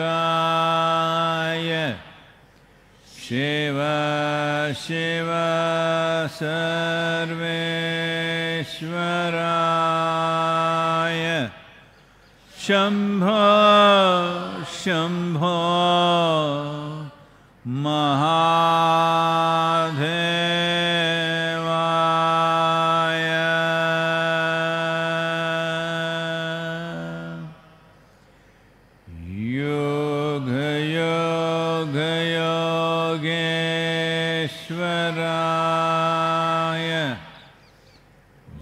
कालकालेश्वराय शिव शिव सर्वेश्वराय शम्भो शम्भो महादेवाय योग योग योगेश्वराय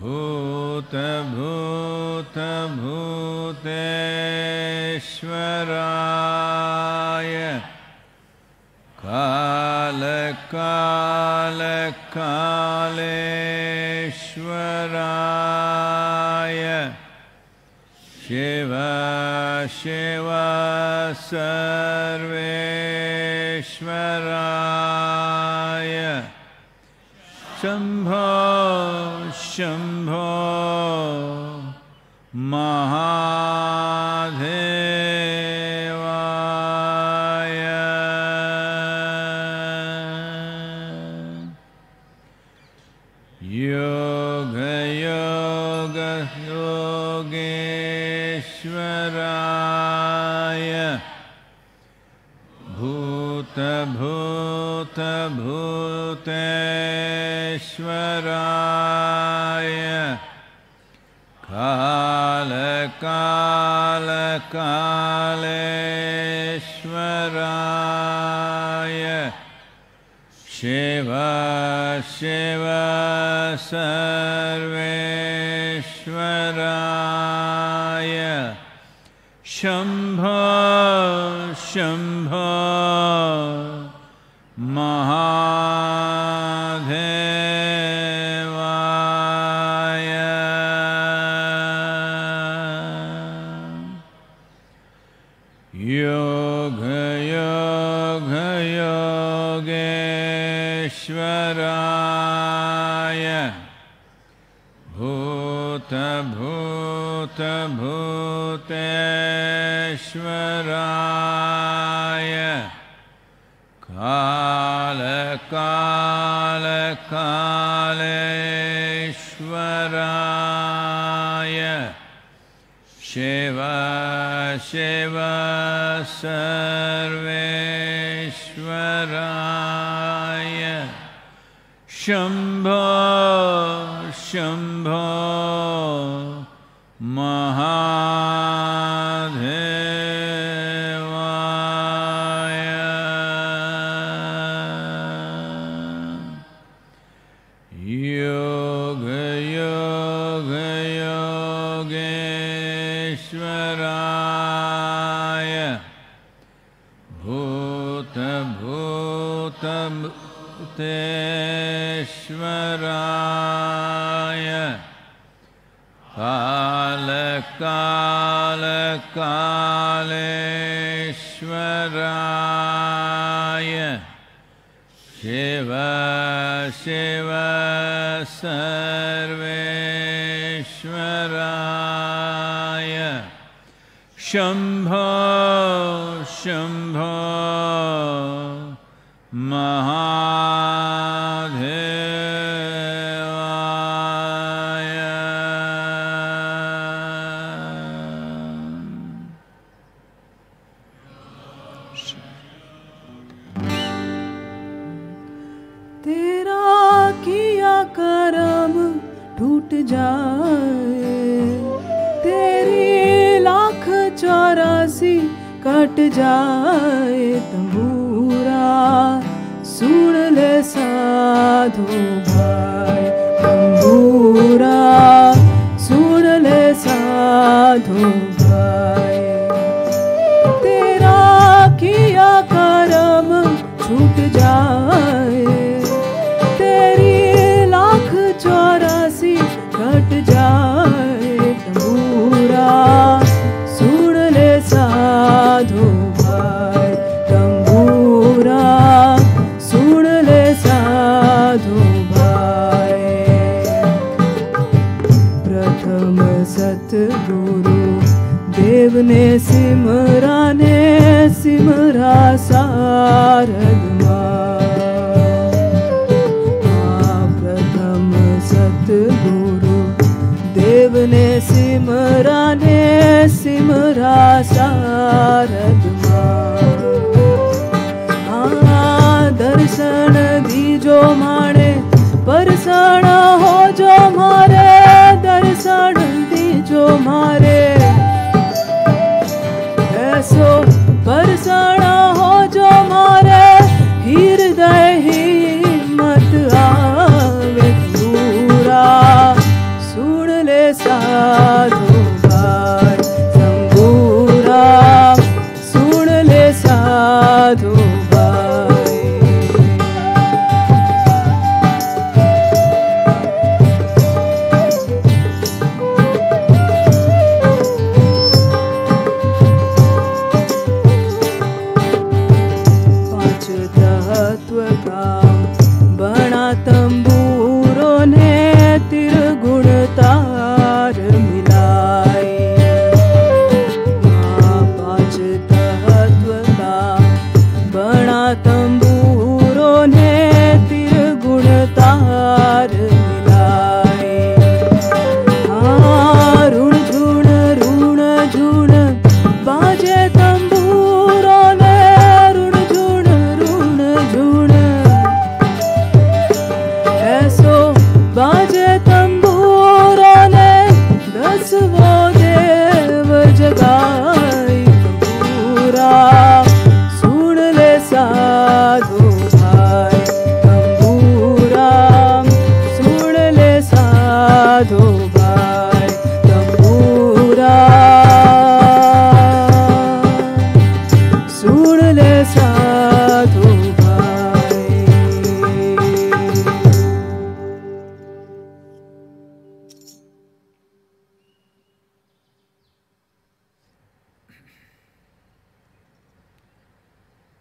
भूत भूत भूतेश्वराय काल काल कालेश्वराय शिव शिव सर्वेश्वराय शम्भो शम्भो महादेवाय योग योग योगेश्वराय भूत भूत भूतेश्वराय काल काल कालेश्वराय शिव शिव सर्वेश्वराय शम्भो शम्भो महादेवाय योग योग योगेश्वराय भूत भूत भूतेश्वराय काल काल कालेश्वराय शिव शिव सर्वेश्वराय शम्भो शम्भो महादेवाय योग योग योगेश्वराय भूत भूत भूतेश्वराय काल काल कालेश्वराय शिव शिव सर्वेश्वराय शम्भो शम्भो महादेवाय तेरा किया कर्म टूट जाए, तेरी 1,84 कट जाए तंबूरा, सुन ले साधु भाई तंबूरा, सुन ले साधु भाई। तेरा किया कर्म छूट जाए, तेरी 1,84 कट जाए तंबूरा, सुन ले साधु भाई तंबूरा, सुन ले साधु भाई। प्रथम सतगुरु देव ने सिमरा सारदमा प्रथम सतगुरु देव ने सिमरा सारदमा दर्शन दीजो माणे परसण हो जो मारे दर्शन दीजो मारे ऐसो परसण हो जो मारे हृदय हिम्मत आवे पूरा सुन ले साधु भाई संगूरा सुन ले साधु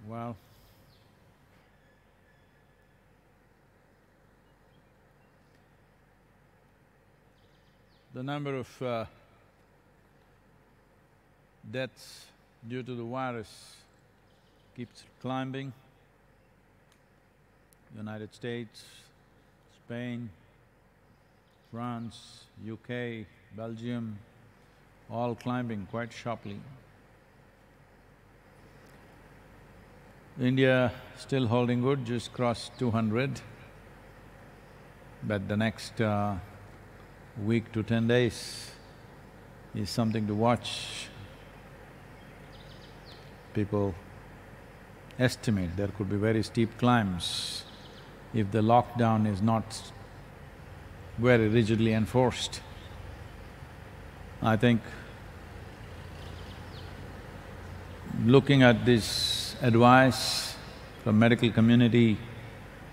Wow. The number of deaths due to the virus keeps climbing. United States, Spain, France, UK, Belgium, all climbing quite sharply. India still holding good, just crossed 200, but the next week to 10 days is something to watch. People estimate there could be very steep climbs if the lockdown is not very rigidly enforced. I think looking at this advice from medical community,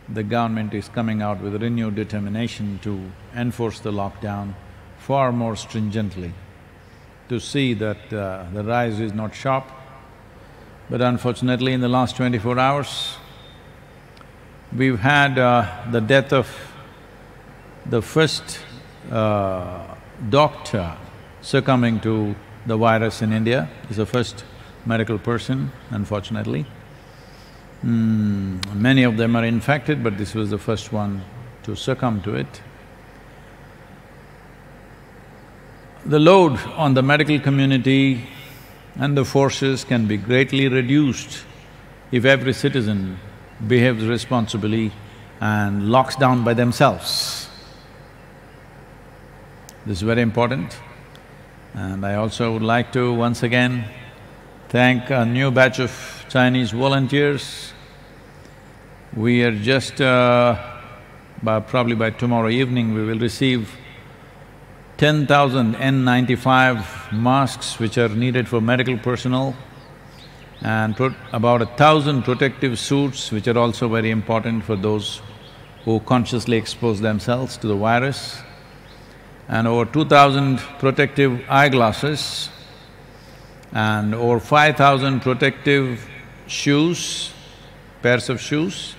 the government is coming out with renewed determination to enforce the lockdown far more stringently, to see that the rise is not sharp. But unfortunately, in the last 24 hours, we've had the death of the first doctor succumbing to the virus in India. He's the first medical person, unfortunately. Many of them are infected, but this was the first one to succumb to it. The load on the medical community and the forces can be greatly reduced if every citizen behaves responsibly and locks down by themselves. This is very important. And I also would like to once again thank a new batch of Chinese volunteers. We are just… probably by tomorrow evening we will receive 10,000 N95 masks which are needed for medical personnel, and about 1,000 protective suits which are also very important for those who consciously expose themselves to the virus, and over 2,000 protective eyeglasses, and over 5,000 protective shoes, pairs of shoes,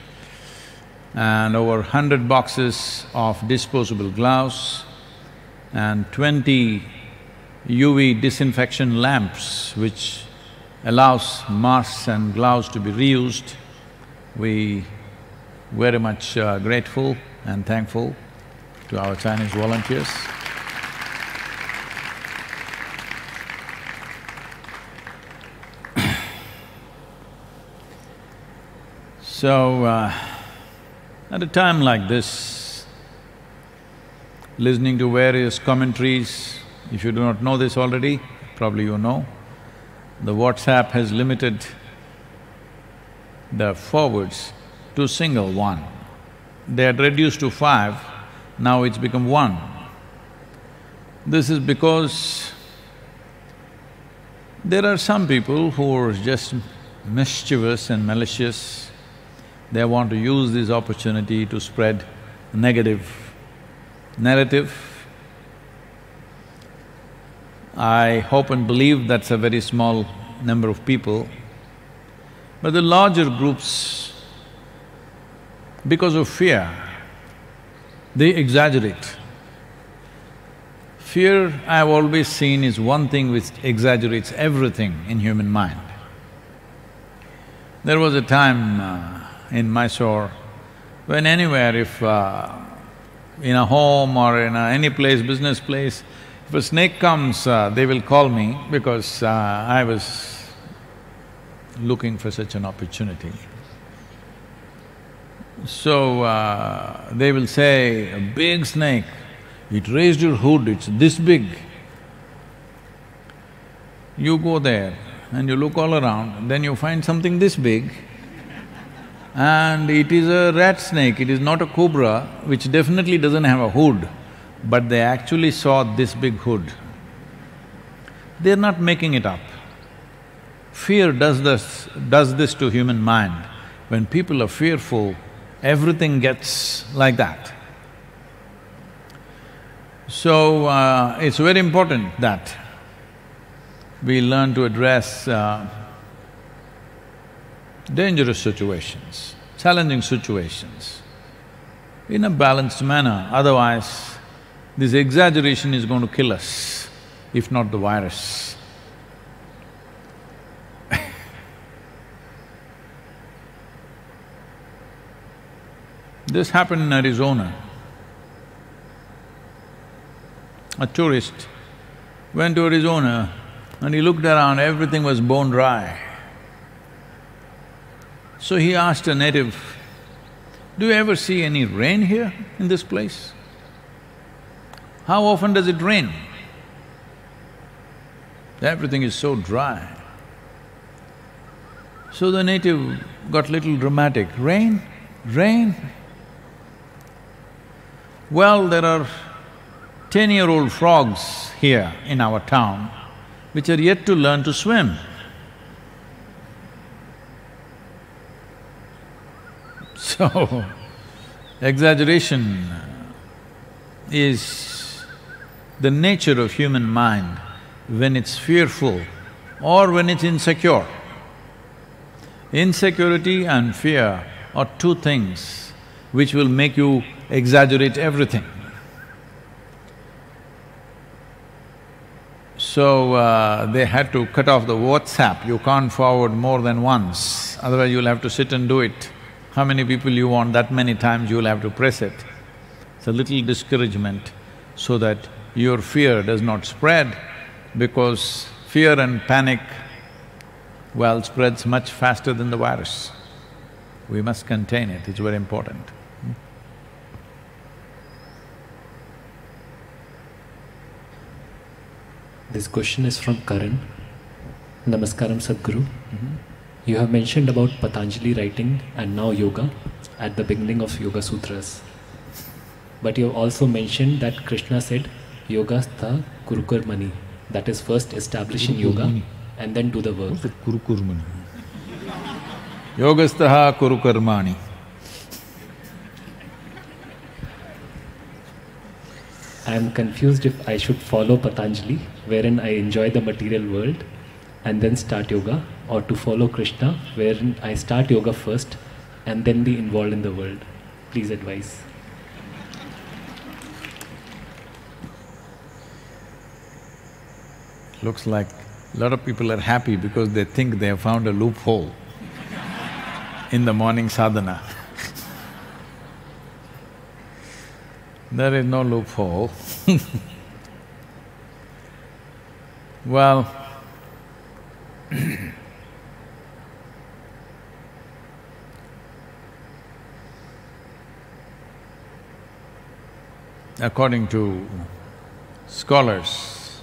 and over 100 boxes of disposable gloves, and 20 UV disinfection lamps which allows masks and gloves to be reused. We very much grateful and thankful to our Chinese volunteers. So, at a time like this, listening to various commentaries, if you do not know this already, probably you know, the WhatsApp has limited the forwards to single one. They had reduced to 5, now it's become 1. This is because there are some people who are just mischievous and malicious. They want to use this opportunity to spread negative narrative. I hope and believe that's a very small number of people. But the larger groups, because of fear, they exaggerate. Fear, I've always seen, is one thing which exaggerates everything in human mind. There was a time in Mysore when anywhere, if in a home or in any place, business place, if a snake comes, they will call me because I was looking for such an opportunity. So, they will say, a big snake, it raised your hood, it's this big. You go there and you look all around, then you find something this big, and it is a rat snake, it is not a cobra, which definitely doesn't have a hood, but they actually saw this big hood. They're not making it up. Fear does this to human mind. When people are fearful, everything gets like that. So, it's very important that we learn to address dangerous situations, challenging situations in a balanced manner, otherwise this exaggeration is going to kill us, if not the virus. This happened in Arizona. A tourist went to Arizona and he looked around, everything was bone dry. So he asked a native, "Do you ever see any rain here in this place? How often does it rain? Everything is so dry." So the native got little dramatic, "Rain? Rain? Well, there are 10-year-old frogs here in our town which are yet to learn to swim. So, exaggeration is the nature of human mind when it's fearful or when it's insecure. Insecurity and fear are two things which will make you exaggerate everything. So, they had to cut off the WhatsApp, you can't forward more than once, otherwise you'll have to sit and do it. How many people you want, that many times you'll have to press it. It's a little discouragement so that your fear does not spread, because fear and panic, well, spreads much faster than the virus. We must contain it, it's very important. This question is from Karan. Namaskaram Sadguru. You have mentioned about Patanjali writing and now yoga at the beginning of Yoga Sutras. But you have also mentioned that Krishna said, Yogastha Kurukurmani, that is first establish in yoga and then do the work. What's that Kurukurmani? Yogastha Kurukurmani. I am confused if I should follow Patanjali, wherein I enjoy the material world and then start yoga, or to follow Krishna, wherein I start yoga first and then be involved in the world. Please advise. Looks like a lot of people are happy because they think they have found a loophole in the morning sadhana. There is no loophole. Well, according to scholars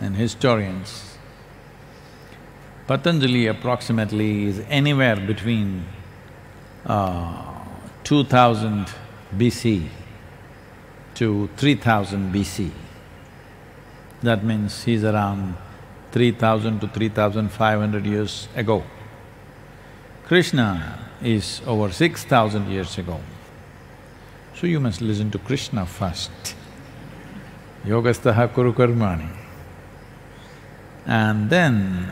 and historians, Patanjali approximately is anywhere between 2000 BC to 3000 BC. That means he's around 3000 to 3500 years ago. Krishna is over 6000 years ago. So you must listen to Krishna first. Yogastaha kuru karmani. And then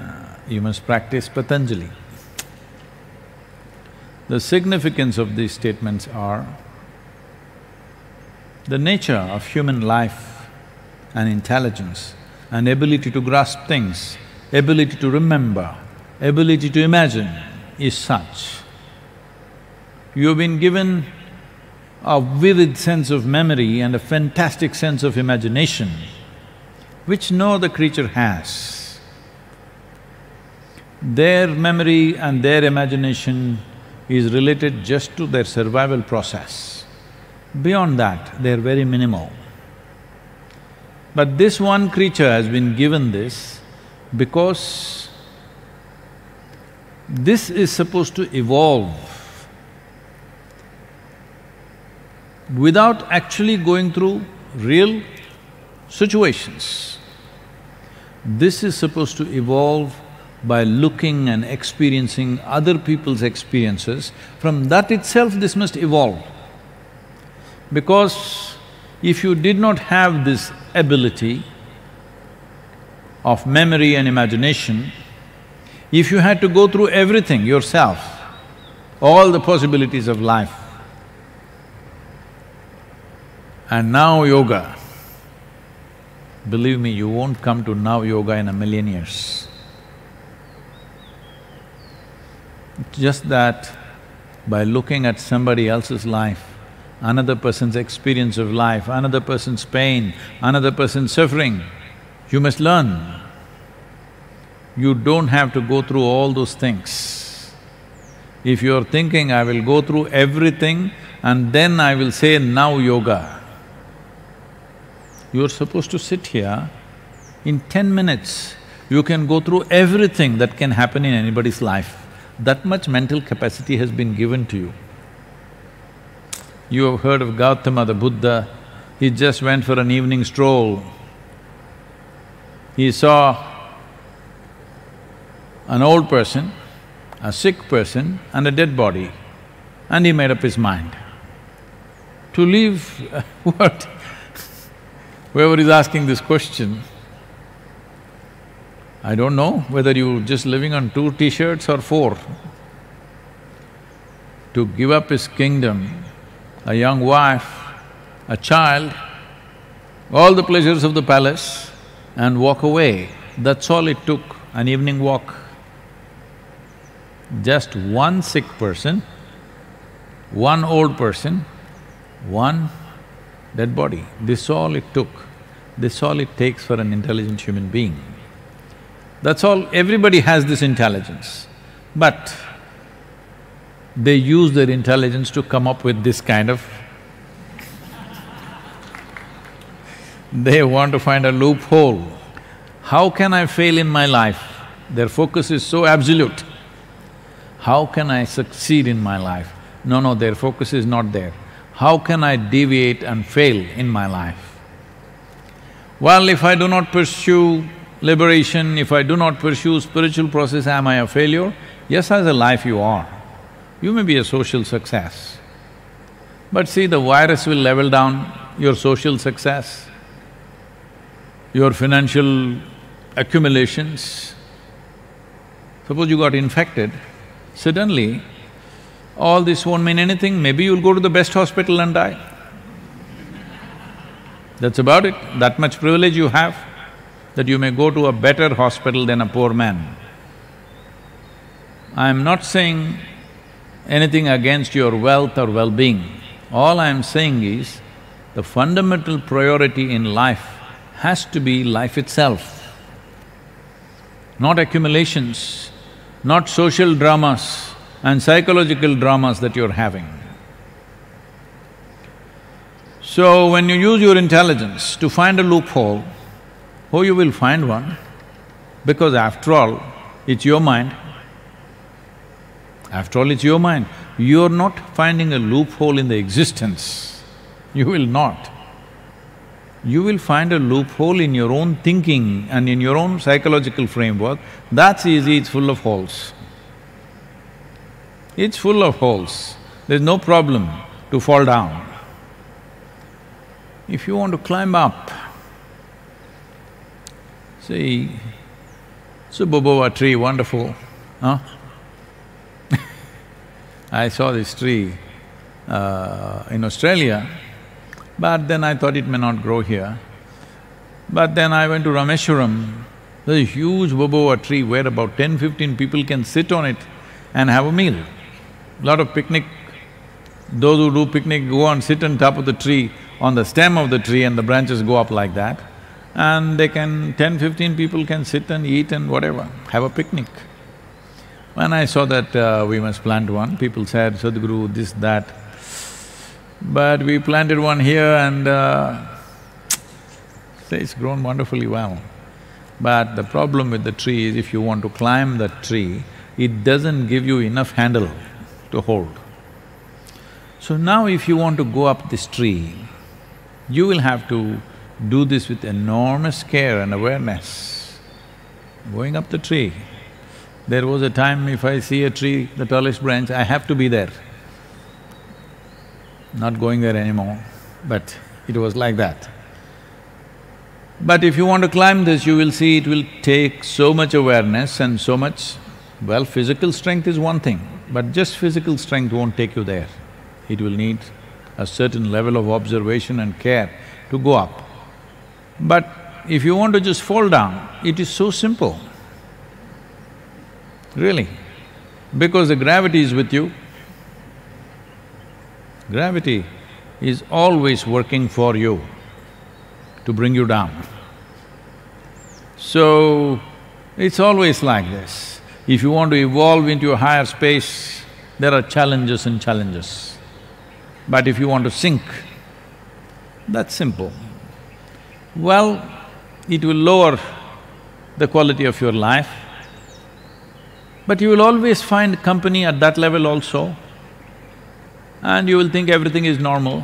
you must practice Patanjali. The significance of these statements are the nature of human life and intelligence and ability to grasp things, ability to remember, ability to imagine is such. You've been given a vivid sense of memory and a fantastic sense of imagination, which no other creature has. Their memory and their imagination is related just to their survival process. Beyond that, they're very minimal. But this one creature has been given this because this is supposed to evolve without actually going through real situations. This is supposed to evolve by looking and experiencing other people's experiences. From that itself, this must evolve. Because if you did not have this ability of memory and imagination, if you had to go through everything yourself, all the possibilities of life, and now yoga, believe me, you won't come to now yoga in a million years. Just that by looking at somebody else's life, another person's experience of life, another person's pain, another person's suffering, you must learn. You don't have to go through all those things. If you're thinking, I will go through everything and then I will say now yoga, you're supposed to sit here, in 10 minutes, you can go through everything that can happen in anybody's life. That much mental capacity has been given to you. You have heard of Gautama the Buddha, he just went for an evening stroll. He saw an old person, a sick person and a dead body, and he made up his mind to leave what? Whoever is asking this question, I don't know whether you're just living on 2 t-shirts or 4. To give up his kingdom, a young wife, a child, all the pleasures of the palace and walk away, that's all it took, an evening walk. Just one sick person, one old person, one dead body, this all it took, this all it takes for an intelligent human being. That's all, everybody has this intelligence, but they use their intelligence to come up with this kind of… They want to find a loophole. How can I fail in my life? Their focus is so absolute. How can I succeed in my life? No, their focus is not there. How can I deviate and fail in my life? Well, if I do not pursue liberation, if I do not pursue spiritual process, am I a failure? Yes, as a life you are. You may be a social success. But see, the virus will level down your social success, your financial accumulations. Suppose you got infected, suddenly all this won't mean anything, maybe you'll go to the best hospital and die. That's about it, that much privilege you have. that you may go to a better hospital than a poor man. I am not saying anything against your wealth or well-being. All I am saying is, the fundamental priority in life has to be life itself, not accumulations, not social dramas and psychological dramas that you're having. So, when you use your intelligence to find a loophole, oh, you will find one, because after all, it's your mind. After all, it's your mind. You're not finding a loophole in the existence. You will not. You will find a loophole in your own thinking and in your own psychological framework. That's easy, it's full of holes. It's full of holes. There's no problem to fall down. If you want to climb up, see, it's a boboa tree, wonderful, huh? I saw this tree in Australia, but then I thought it may not grow here. But then I went to Rameshwaram, there's a huge boboa tree where about 10-15 people can sit on it and have a meal. Lot of picnic, those who do picnic go and sit on top of the tree, on the stem of the tree, and the branches go up like that. And they can… 10-15 people can sit and eat and whatever, have a picnic. When I saw that we must plant one, people said, Sadguru, this, that. But we planted one here and it's grown wonderfully well. But the problem with the tree is, if you want to climb that tree, it doesn't give you enough handle to hold. So now if you want to go up this tree, you will have to do this with enormous care and awareness. Going up the tree, there was a time if I see a tree, the tallest branch, I have to be there. Not going there anymore, but it was like that. But if you want to climb this, you will see it will take so much awareness and so much… Well, physical strength is one thing, but just physical strength won't take you there. It will need a certain level of observation and care to go up. But if you want to just fall down, it is so simple, really, because the gravity is with you. Gravity is always working for you to bring you down. So, it's always like this. If you want to evolve into a higher space, there are challenges and challenges. But if you want to sink, that's simple. Well, it will lower the quality of your life, but you will always find company at that level also, and you will think everything is normal.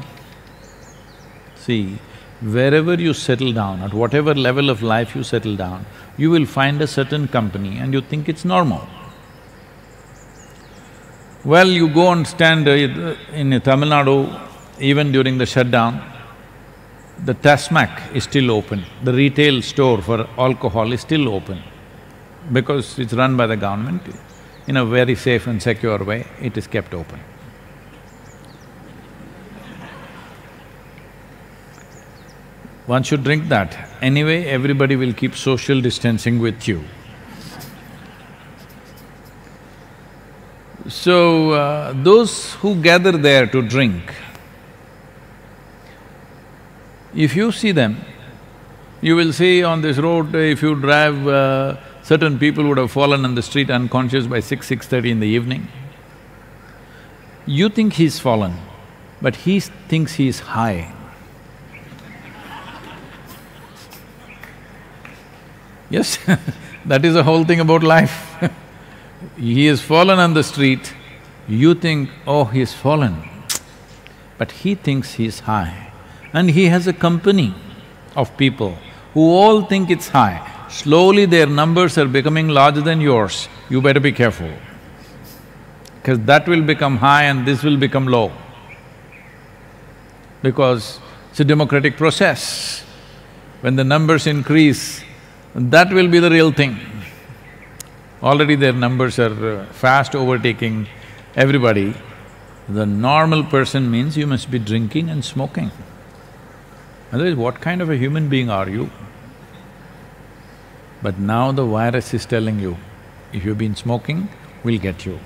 See, wherever you settle down, at whatever level of life you settle down, you will find a certain company and you think it's normal. Well, you go and stand in Tamil Nadu, even during the shutdown, the Tasmac is still open, the retail store for alcohol is still open, because it's run by the government. In a very safe and secure way, it is kept open. One should drink that. Anyway, everybody will keep social distancing with you. So, those who gather there to drink, if you see them, you will see on this road, if you drive, certain people would have fallen on the street unconscious by 6:30 in the evening. You think he's fallen, but he thinks he's high. Yes, that is the whole thing about life. He has fallen on the street, you think, oh, he's fallen, but he thinks he's high. And he has a company of people who all think it's high. Slowly their numbers are becoming larger than yours, you better be careful, because that will become high and this will become low. Because it's a democratic process. When the numbers increase, that will be the real thing. Already their numbers are fast overtaking everybody. The normal person means you must be drinking and smoking. Otherwise, what kind of a human being are you? But now the virus is telling you, if you've been smoking, we'll get you.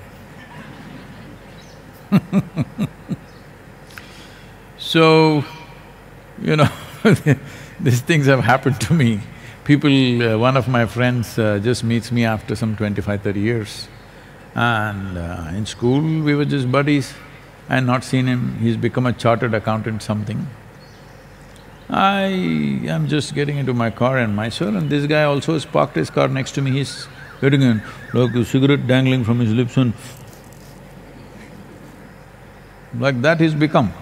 So, you know, these things have happened to me. People… one of my friends just meets me after some 25–30 years, and in school we were just buddies. I had not seen him, he's become a chartered accountant something. I am just getting into my car in Mysore, and this guy also has parked his car next to me. He's getting in, like a cigarette dangling from his lips, and like that he's become.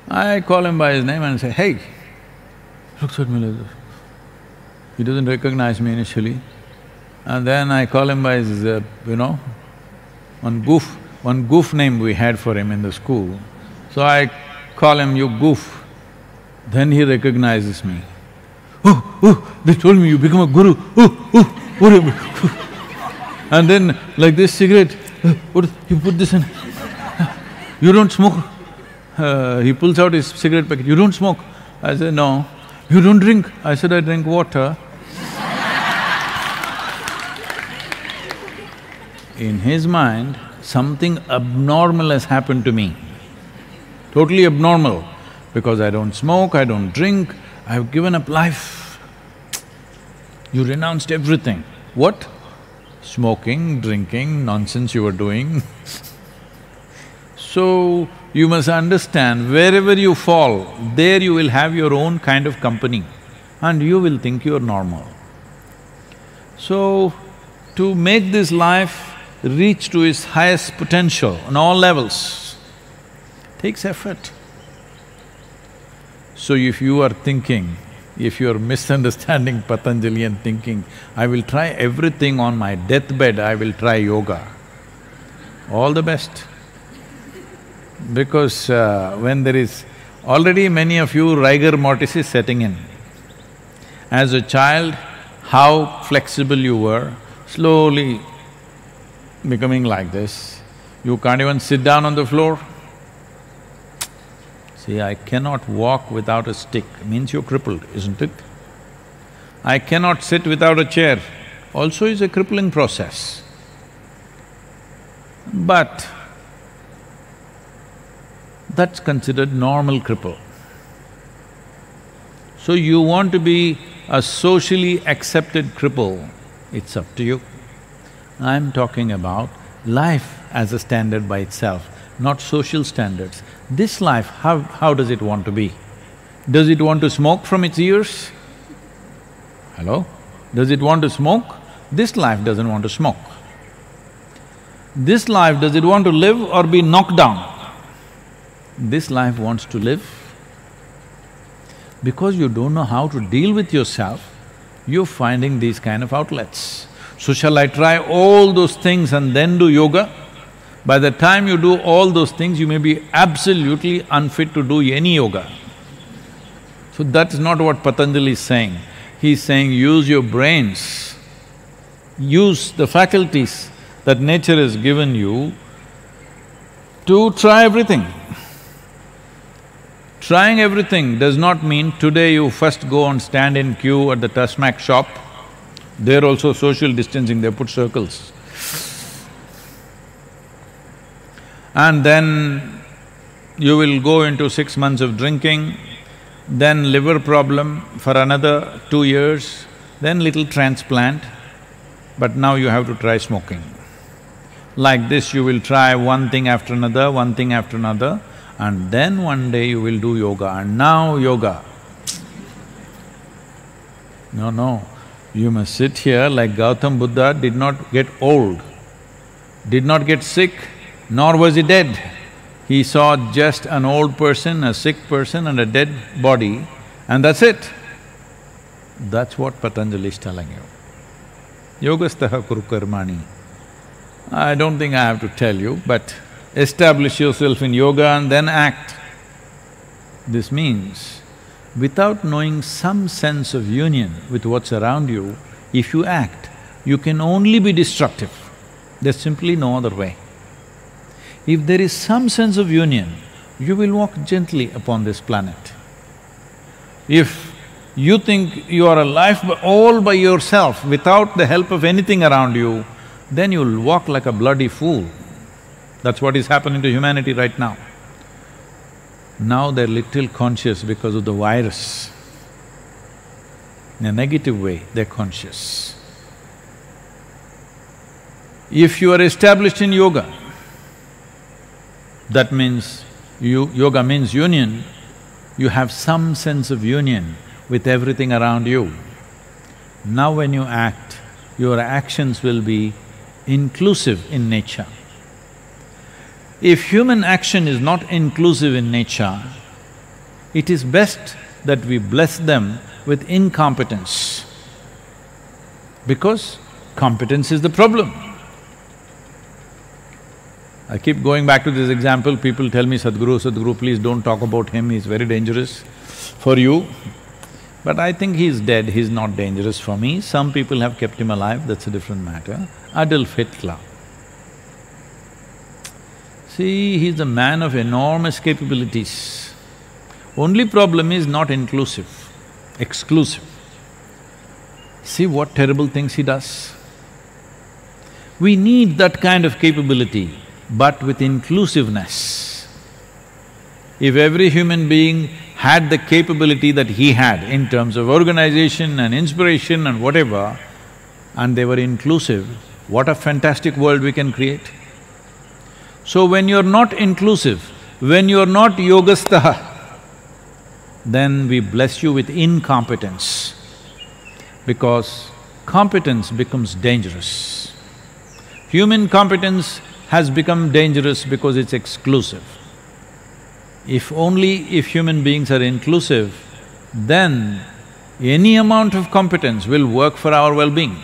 I call him by his name and say, "Hey," looks at me like this. He doesn't recognize me initially, and then I call him by his, one goof name we had for him in the school. So I call him, "You goof." Then he recognizes me. Oh, they told me you become a guru. And then like this cigarette, you put this in. You don't smoke? He pulls out his cigarette packet. You don't smoke? I said, no. You don't drink? I said, I drink water. In his mind, something abnormal has happened to me. Totally abnormal. Because I don't smoke, I don't drink, I've given up life. You renounced everything. What? Smoking, drinking, nonsense you were doing. So, you must understand, wherever you fall, there you will have your own kind of company and you will think you're normal. So, to make this life reach to its highest potential on all levels takes effort. So if you are thinking, if you are misunderstanding Patanjali and thinking, I will try everything on my deathbed, I will try yoga, all the best. Because when there is… already many of you rigor mortis is setting in. As a child, how flexible you were, slowly becoming like this. You can't even sit down on the floor. See, I cannot walk without a stick, means you're crippled, isn't it? I cannot sit without a chair, also is a crippling process. But that's considered normal cripple. So you want to be a socially accepted cripple, it's up to you. I'm talking about life as a standard by itself, not social standards. This life, how does it want to be? Does it want to smoke from its ears? Hello? Does it want to smoke? This life doesn't want to smoke. This life, does it want to live or be knocked down? This life wants to live. Because you don't know how to deal with yourself, you're finding these kind of outlets. So shall I try all those things and then do yoga? By the time you do all those things, you may be absolutely unfit to do any yoga. So that's not what Patanjali is saying. He's saying use your brains, use the faculties that nature has given you to try everything. Trying everything does not mean today you first go and stand in queue at the Tasmac shop. There also social distancing, they put circles. And then you will go into 6 months of drinking, then liver problem for another 2 years, then little transplant, but now you have to try smoking. Like this you will try one thing after another, one thing after another, and then one day you will do yoga, and now yoga. No, you must sit here like Gautam Buddha did not get old, did not get sick, nor was he dead. He saw just an old person, a sick person and a dead body, and that's it. That's what Patanjali is telling you. Yogastaha kuru karmani. I don't think I have to tell you, but establish yourself in yoga and then act. This means, without knowing some sense of union with what's around you, if you act, you can only be destructive. There's simply no other way. If there is some sense of union, you will walk gently upon this planet. If you think you are alive all by yourself without the help of anything around you, then you'll walk like a bloody fool. That's what is happening to humanity right now. Now they're little conscious because of the virus. In a negative way, they're conscious. If you are established in yoga, that means yoga means union, you have some sense of union with everything around you. Now when you act, your actions will be inclusive in nature. If human action is not inclusive in nature, it is best that we bless them with incompetence, because competence is the problem. I keep going back to this example, people tell me, Sadhguru, please don't talk about him, he's very dangerous for you. But I think he's dead, he's not dangerous for me. Some people have kept him alive, that's a different matter. Adolf Hitler. See, he's a man of enormous capabilities. Only problem is not inclusive, exclusive. See what terrible things he does. We need that kind of capability, but with inclusiveness. If every human being had the capability that he had in terms of organization and inspiration and whatever, and they were inclusive, what a fantastic world we can create. So when you're not inclusive, when you're not yogastha, then we bless you with incompetence, because competence becomes dangerous. Human competence has become dangerous because it's exclusive. If human beings are inclusive, then any amount of competence will work for our well-being.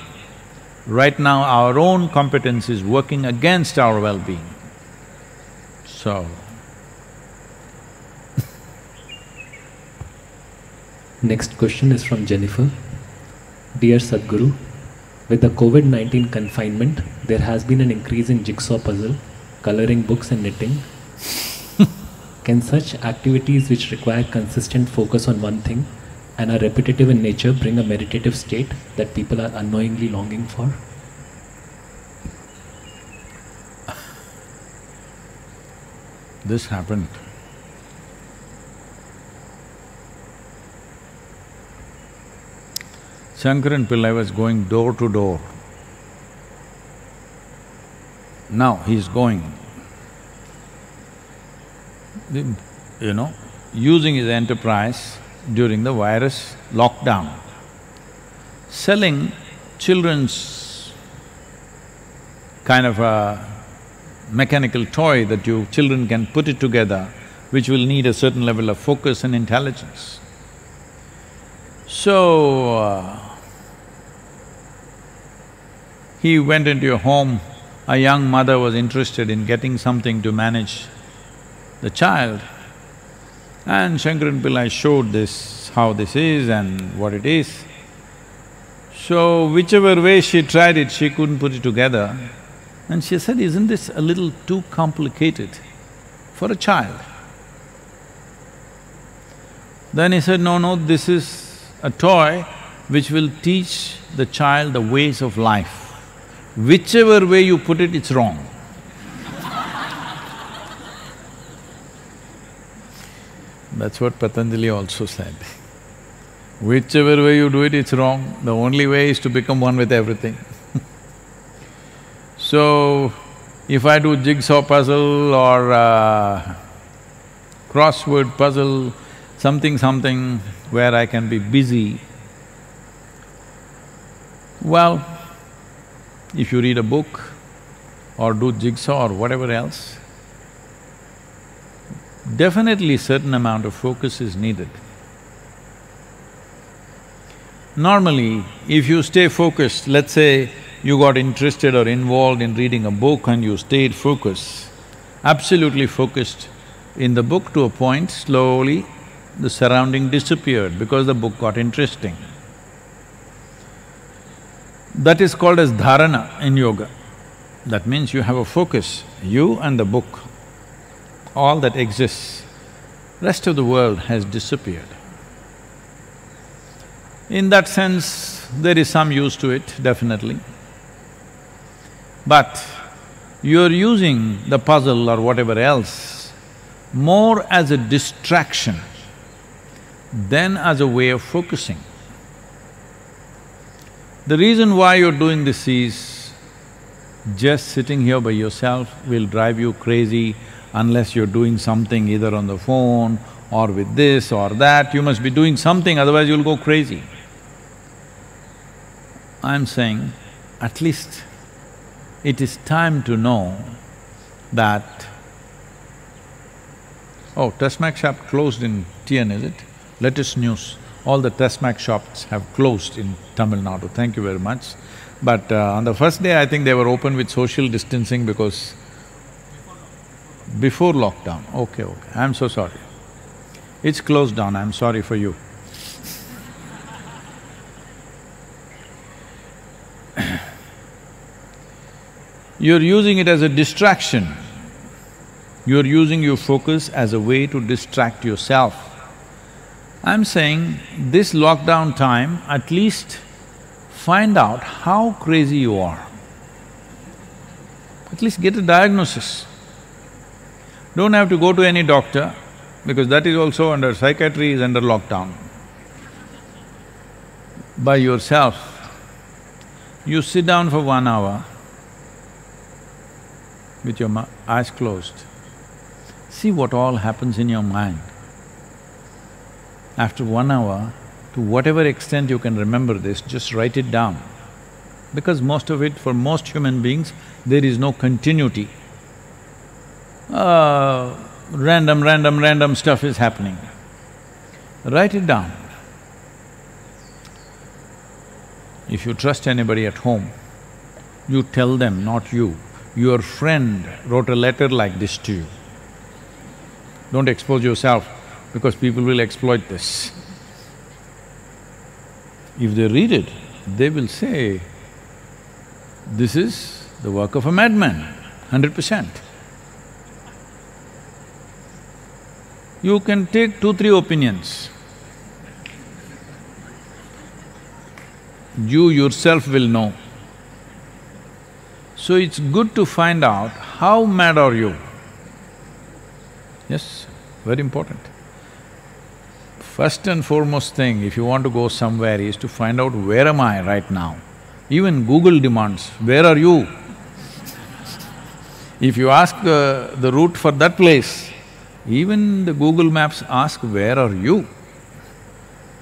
Right now, our own competence is working against our well-being. So… Next question is from Jennifer. Dear Sadhguru, with the COVID-19 confinement, there has been an increase in jigsaw puzzle, coloring books and knitting. Can such activities which require consistent focus on one thing and are repetitive in nature bring a meditative state that people are unknowingly longing for? This happened. Shankaran Pillai was going door to door. Now he's going, using his enterprise during the virus lockdown, selling children's kind of a mechanical toy that children can put it together, which will need a certain level of focus and intelligence. So, he went into a home, a young mother was interested in getting something to manage the child, and Shankaran Pillai showed this, how this is and what it is. So, whichever way she tried it, she couldn't put it together. And she said, isn't this a little too complicated for a child? Then he said, no, this is a toy which will teach the child the ways of life. Whichever way you put it, it's wrong. That's what Patanджali also said. Whichever way you do it, it's wrong. The only way is to become one with everything. So, if I do jigsaw puzzle or crossword puzzle, something where I can be busy, well, if you read a book or do jigsaw or whatever else, definitely certain amount of focus is needed. Normally, if you stay focused, let's say you got interested or involved in reading a book and you stayed focused, absolutely focused in the book to a point, slowly the surrounding disappeared because the book got interesting. That is called as dharana in yoga. That means you have a focus, you and the book, all that exists. Rest of the world has disappeared. In that sense, there is some use to it, definitely. But you're using the puzzle or whatever else more as a distraction than as a way of focusing. The reason why you're doing this is just sitting here by yourself will drive you crazy unless you're doing something either on the phone or with this or that. You must be doing something, otherwise you'll go crazy. I'm saying, at least it is time to know that… Oh, Tasmac shop closed in TN, is it? Latest news, all the Tasmac shops have closed in Tamil Nadu, thank you very much. But on the first day, I think they were open with social distancing because… Before lockdown, okay, I'm so sorry. It's closed down, I'm sorry for you. You're using it as a distraction. You're using your focus as a way to distract yourself. I'm saying this lockdown time, at least find out how crazy you are. At least get a diagnosis. Don't have to go to any doctor, because that is also under… psychiatry is under lockdown. By yourself, you sit down for 1 hour with your eyes closed. See what all happens in your mind. After 1 hour, to whatever extent you can remember this, just write it down. Because most of it, for most human beings, there is no continuity. Random stuff is happening. Write it down. If you trust anybody at home, you tell them, not you. Your friend wrote a letter like this to you. Don't expose yourself, because people will exploit this. If they read it, they will say, this is the work of a madman, 100%. You can take 2-3 opinions. You yourself will know. So it's good to find out how mad are you. Yes, very important. First and foremost thing, if you want to go somewhere, is to find out where am I right now. Even Google demands, where are you? If you ask the route for that place, even the Google Maps ask, where are you?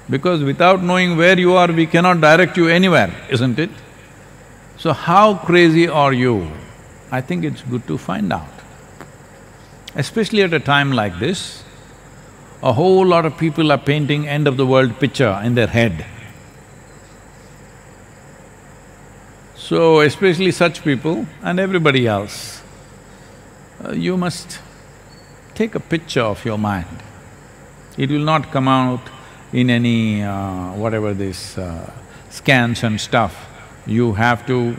Because without knowing where you are, we cannot direct you anywhere, isn't it? So how crazy are you? I think it's good to find out. Especially at a time like this, a whole lot of people are painting end of the world picture in their head. So especially such people and everybody else, you must take a picture of your mind. It will not come out in any whatever this scans and stuff. You have to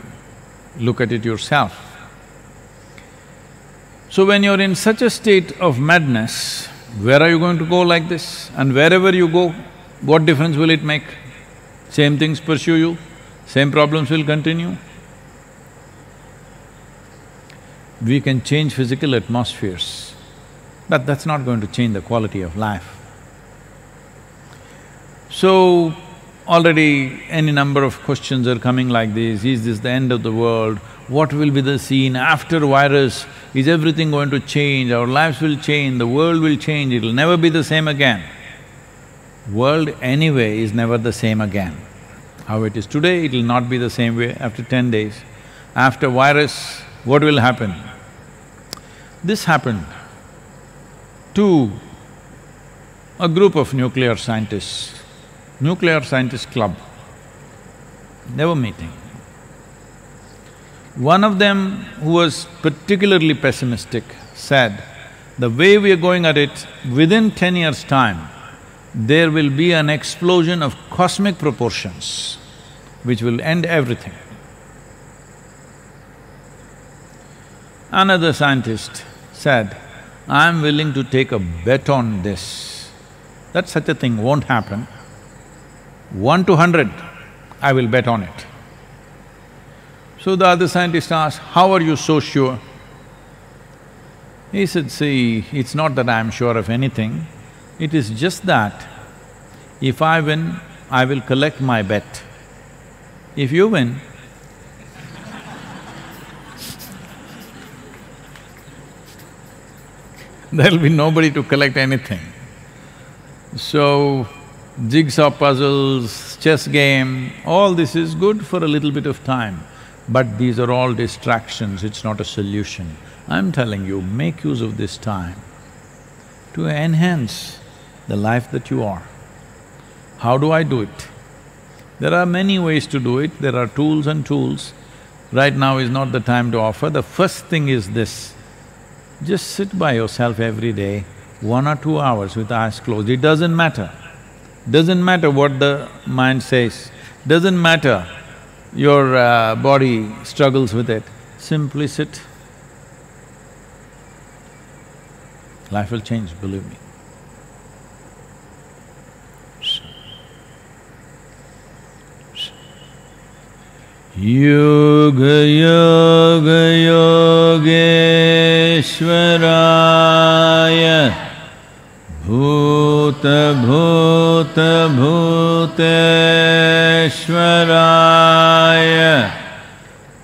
look at it yourself. So when you're in such a state of madness, where are you going to go like this? And wherever you go, what difference will it make? Same things pursue you, same problems will continue. We can change physical atmospheres, but that's not going to change the quality of life. So, already any number of questions are coming like this, is this the end of the world? What will be the scene after virus? Is everything going to change? Our lives will change, the world will change, it'll never be the same again. World anyway is never the same again. How it is today, it'll not be the same way after 10 days. After virus, what will happen? This happened to a group of nuclear scientist club. They were meeting. One of them, who was particularly pessimistic, said, the way we are going at it, within 10 years' time, there will be an explosion of cosmic proportions which will end everything. Another scientist said, I'm willing to take a bet on this, that such a thing won't happen. 1 to 100, I will bet on it. So the other scientist asked, how are you so sure? He said, see, it's not that I'm sure of anything, it is just that if I win, I will collect my bet. If you win, there'll be nobody to collect anything. So, jigsaw puzzles, chess game, all this is good for a little bit of time, but these are all distractions, it's not a solution. I'm telling you, make use of this time to enhance the life that you are. How do I do it? There are many ways to do it, there are tools and tools. Right now is not the time to offer. The first thing is this, just sit by yourself every day, 1 or 2 hours with eyes closed. It doesn't matter. Doesn't matter what the mind says, doesn't matter your body struggles with it. Simply sit. Life will change, believe me. Yoga Yoga Yogeshwaraya Bhuta Bhuta Bhuteshwaraya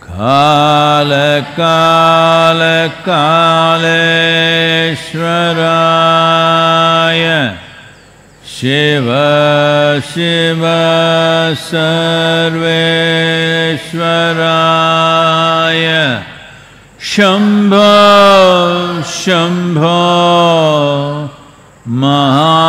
Kala Kala Kaleshwaraya Shiva Shiva Sarveshwaraya Shambho Shambho Maha